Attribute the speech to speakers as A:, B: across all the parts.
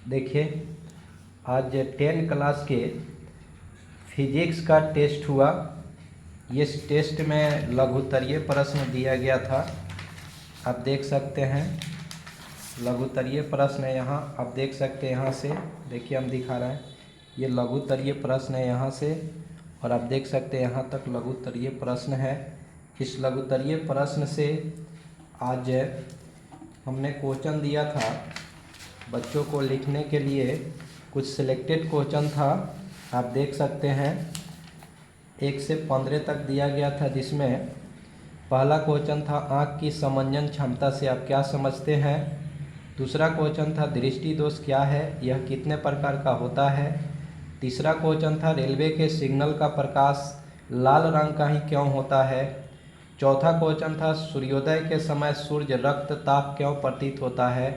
A: देखिए, आज 10 क्लास के फिजिक्स का टेस्ट हुआ। इस टेस्ट में लघुत्तरीय प्रश्न दिया गया था। आप देख सकते हैं लघुत्तरीय प्रश्न है यहाँ, आप देख सकते हैं यहाँ से, देखिए हम दिखा रहे हैं, ये लघुत्तरीय प्रश्न है यहाँ से, और आप देख सकते हैं यहाँ तक लघुत्तरीय प्रश्न है। इस लघुत्तरीय प्रश्न से आज हमने क्वेश्चन दिया था बच्चों को लिखने के लिए, कुछ सिलेक्टेड क्वेश्चन था। आप देख सकते हैं 1 से 15 तक दिया गया था, जिसमें पहला क्वेश्चन था आँख की समंजन क्षमता से आप क्या समझते हैं। दूसरा क्वेश्चन था दृष्टि दोष क्या है, यह कितने प्रकार का होता है। तीसरा क्वेश्चन था रेलवे के सिग्नल का प्रकाश लाल रंग का ही क्यों होता है। चौथा क्वेश्चन था सूर्योदय के समय सूर्य रक्त ताप क्यों प्रतीत होता है।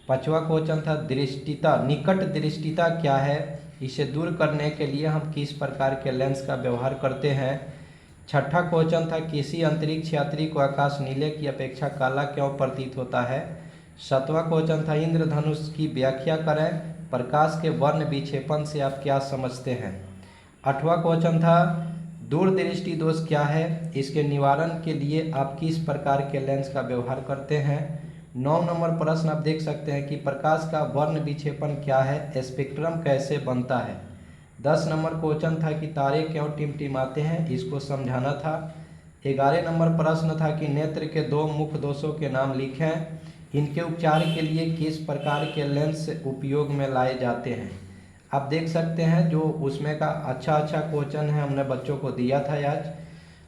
A: पांचवा क्वेश्चन था दृष्टिता निकट दृष्टिता क्या है, इसे दूर करने के लिए हम किस प्रकार के लेंस का व्यवहार करते हैं। छठा क्वेश्चन था किसी अंतरिक्ष यात्री को आकाश नीले की अपेक्षा काला क्यों प्रतीत होता है। सातवां क्वेश्चन था इंद्रधनुष की व्याख्या करें, प्रकाश के वर्ण विक्षेपण से आप क्या समझते हैं। आठवां क्वेश्चन था दूरदृष्टि दोष क्या है, इसके निवारण के लिए आप किस प्रकार के लेंस का व्यवहार करते हैं। 9 नंबर प्रश्न आप देख सकते हैं कि प्रकाश का वर्ण विक्षेपण क्या है, स्पेक्ट्रम कैसे बनता है। 10 नंबर क्वेश्चन था कि तारे क्यों टिमटिमाते हैं, इसको समझाना था। 11 नंबर प्रश्न था कि नेत्र के 2 मुख्य दोषों के नाम लिखें, इनके उपचार के लिए किस प्रकार के लेंस उपयोग में लाए जाते हैं। आप देख सकते हैं जो उसमें का अच्छा क्वेश्चन है हमने बच्चों को दिया था आज।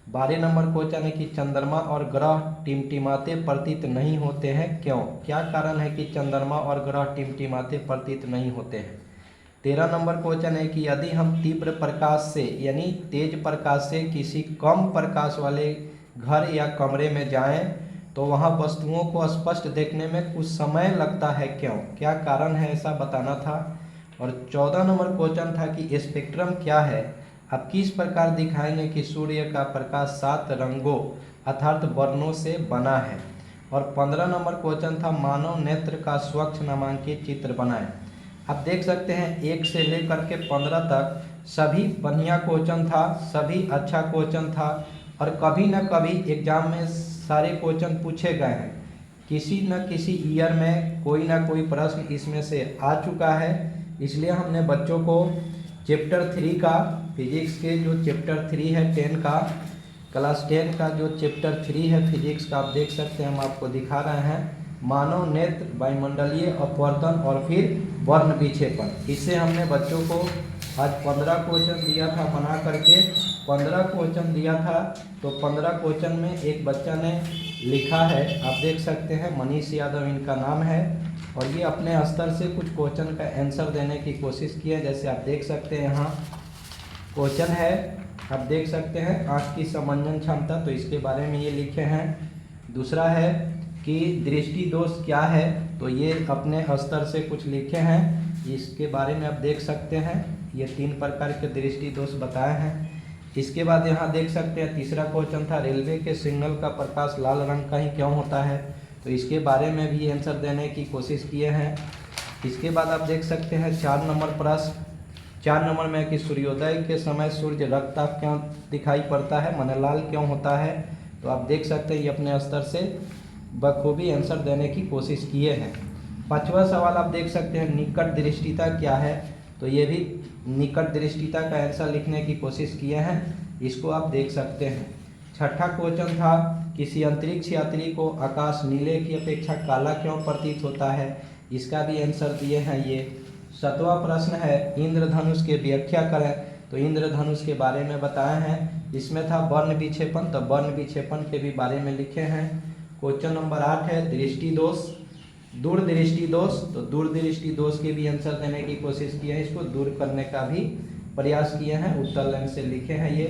A: 12 नंबर क्वेश्चन है कि चंद्रमा और ग्रह टिमटिमाते प्रतीत नहीं होते हैं क्यों, क्या कारण है कि चंद्रमा और ग्रह टिमटिमाते प्रतीत नहीं होते हैं। 13 नंबर क्वेश्चन है कि यदि हम तीव्र प्रकाश से यानी तेज प्रकाश से किसी कम प्रकाश वाले घर या कमरे में जाएं तो वहां वस्तुओं को स्पष्ट देखने में कुछ समय लगता है क्यों, क्या कारण है, ऐसा बताना था। और 14 नंबर क्वेश्चन था कि स्पेक्ट्रम क्या है, आप किस प्रकार दिखाएंगे कि सूर्य का प्रकाश 7 रंगों अर्थात वर्णों से बना है। और 15 नंबर क्वेश्चन था मानव नेत्र का स्वच्छ नामांकित चित्र बनाएं। आप देख सकते हैं 1 से लेकर के 15 तक सभी बढ़िया क्वेश्चन था, सभी अच्छा क्वेश्चन था, और कभी न कभी एग्जाम में सारे क्वेश्चन पूछे गए हैं। किसी न किसी ईयर में कोई ना कोई प्रश्न इसमें से आ चुका है, इसलिए हमने बच्चों को चैप्टर 3 का फिजिक्स के जो चैप्टर 3 है 10 का क्लास 10 का जो चैप्टर 3 है फिजिक्स का, आप देख सकते हैं हम आपको दिखा रहे हैं, मानव नेत्र, वायुमंडलीय अपवर्तन और फिर वर्ण विक्षेपण। इससे हमने बच्चों को आज 15 क्वेश्चन दिया था बना करके, 15 क्वेश्चन दिया था, तो 15 क्वेश्चन में एक बच्चा ने लिखा है, आप देख सकते हैं मनीष यादव इनका नाम है, और ये अपने स्तर से कुछ क्वेश्चन का आंसर देने की कोशिश की है। जैसे आप देख सकते हैं यहाँ क्वेश्चन है, आप देख सकते हैं आँख की समंजन क्षमता, तो इसके बारे में ये लिखे हैं। दूसरा है कि दृष्टि दोष क्या है, तो ये अपने स्तर से कुछ लिखे हैं, इसके बारे में आप देख सकते हैं, ये 3 प्रकार के दृष्टि दोष बताए हैं। इसके बाद यहाँ देख सकते हैं तीसरा क्वेश्चन था रेलवे के सिग्नल का प्रकाश लाल रंग का ही क्यों होता है, तो इसके बारे में भी आंसर देने की कोशिश किए हैं। इसके बाद आप देख सकते हैं 4 नंबर प्रश्न, 4 नंबर में कि सूर्योदय के समय सूर्य रक्तताप क्यों दिखाई पड़ता है, माने लाल क्यों होता है, तो आप देख सकते हैं ये अपने स्तर से बखूबी आंसर देने की कोशिश किए हैं। 5वां सवाल आप देख सकते हैं निकट दृष्टिता क्या है, तो ये भी निकट दृष्टिता का आंसर लिखने की कोशिश किए हैं, इसको आप देख सकते हैं। 6ठा क्वेश्चन था किसी अंतरिक्ष यात्री को आकाश नीले की अपेक्षा काला क्यों प्रतीत होता है, इसका भी आंसर दिए हैं ये। 7वां प्रश्न है इंद्रधनुष की व्याख्या करें, तो इंद्रधनुष के बारे में बताए हैं। इसमें था वर्ण विक्षेपण, तो वर्ण विक्षेपण के भी बारे में लिखे हैं। क्वेश्चन नंबर 8 है दृष्टि दोष, दूरदृष्टि दोष, तो दूरदृष्टि दोष के भी आंसर देने की कोशिश की है, इसको दूर करने का भी प्रयास किए हैं, उत्तर लाइन से लिखे हैं ये।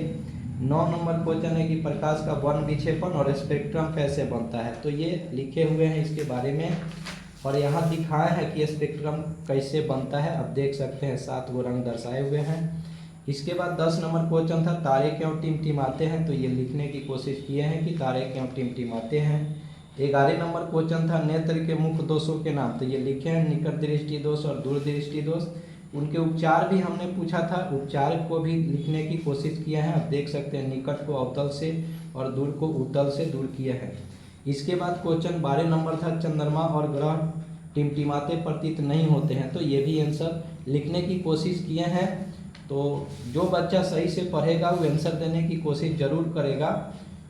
A: 9 नंबर क्वेश्चन है कि प्रकाश का वर्ण विक्षेपण और स्पेक्ट्रम कैसे बनता है, तो ये लिखे हुए हैं इसके बारे में, और यहाँ दिखाए हैं कि स्पेक्ट्रम कैसे बनता है, आप देख सकते हैं 7 गो रंग दर्शाए हुए हैं। इसके बाद 10 नंबर क्वेश्चन था तारे क्यों टिमटिमाते हैं, तो ये लिखने की कोशिश किए हैं कि तारे क्यों टिमटिमाते हैं। 11 नंबर क्वेश्चन था नेत्र के मुख्य दोषों के नाम, तो ये लिखे हैं निकट दृष्टि दोष और दूर दृष्टि दोष। उनके उपचार भी हमने पूछा था, उपचार को भी लिखने की कोशिश किया है। आप देख सकते हैं निकट को अवतल से और दूर को उत्तल से दूर किया है। इसके बाद क्वेश्चन 12 नंबर था चंद्रमा और ग्रह टिमटिमाते प्रतीत नहीं होते हैं, तो ये भी आंसर लिखने की कोशिश किए हैं। तो जो बच्चा सही से पढ़ेगा वो आंसर देने की कोशिश जरूर करेगा।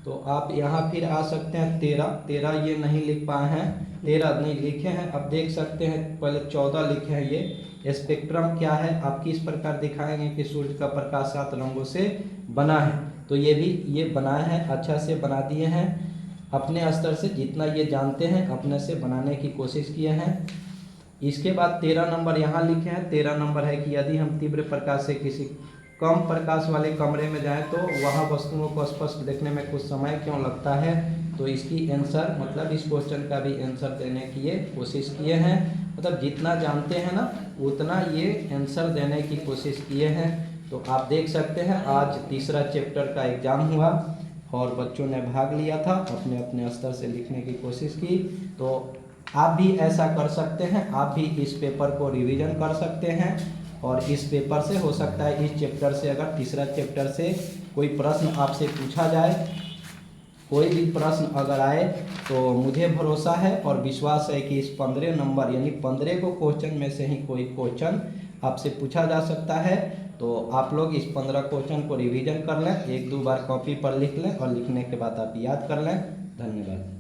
A: तो आप यहाँ फिर आ सकते हैं 13 ये नहीं लिख पाए हैं, 13 नहीं लिखे हैं। अब देख सकते हैं पहले 14 लिखे हैं। ये स्पेक्ट्रम क्या है, आप किस प्रकार दिखाएंगे कि सूर्य का प्रकाश 7 रंगों से बना है, तो ये भी ये बनाए हैं, अच्छा से बना दिए हैं। अपने स्तर से जितना ये जानते हैं अपने से बनाने की कोशिश किए हैं। इसके बाद 13 नंबर यहाँ लिखे हैं। 13 नंबर है कि यदि हम तीव्र प्रकाश से किसी कम प्रकाश वाले कमरे में जाएं तो वहाँ वस्तुओं को स्पष्ट देखने में कुछ समय क्यों लगता है, तो इसकी आंसर मतलब इस क्वेश्चन का भी आंसर देने की ये कोशिश किए हैं। मतलब जितना जानते हैं ना उतना ये आंसर देने की कोशिश किए हैं। तो आप देख सकते हैं आज तीसरा चैप्टर का एग्ज़ाम हुआ और बच्चों ने भाग लिया था, अपने अपने स्तर से लिखने की कोशिश की। तो आप भी ऐसा कर सकते हैं, आप भी इस पेपर को रिवीजन कर सकते हैं और इस पेपर से हो सकता है इस चैप्टर से अगर तीसरा चैप्टर से कोई प्रश्न आपसे पूछा जाए, कोई भी प्रश्न अगर आए तो मुझे भरोसा है और विश्वास है कि इस 15 नंबर यानी 15 को क्वेश्चन में से ही कोई क्वेश्चन आपसे पूछा जा सकता है। तो आप लोग इस 15 क्वेश्चन को रिवीजन कर लें, 1-2 बार कॉपी पर लिख लें और लिखने के बाद आप याद कर लें। धन्यवाद।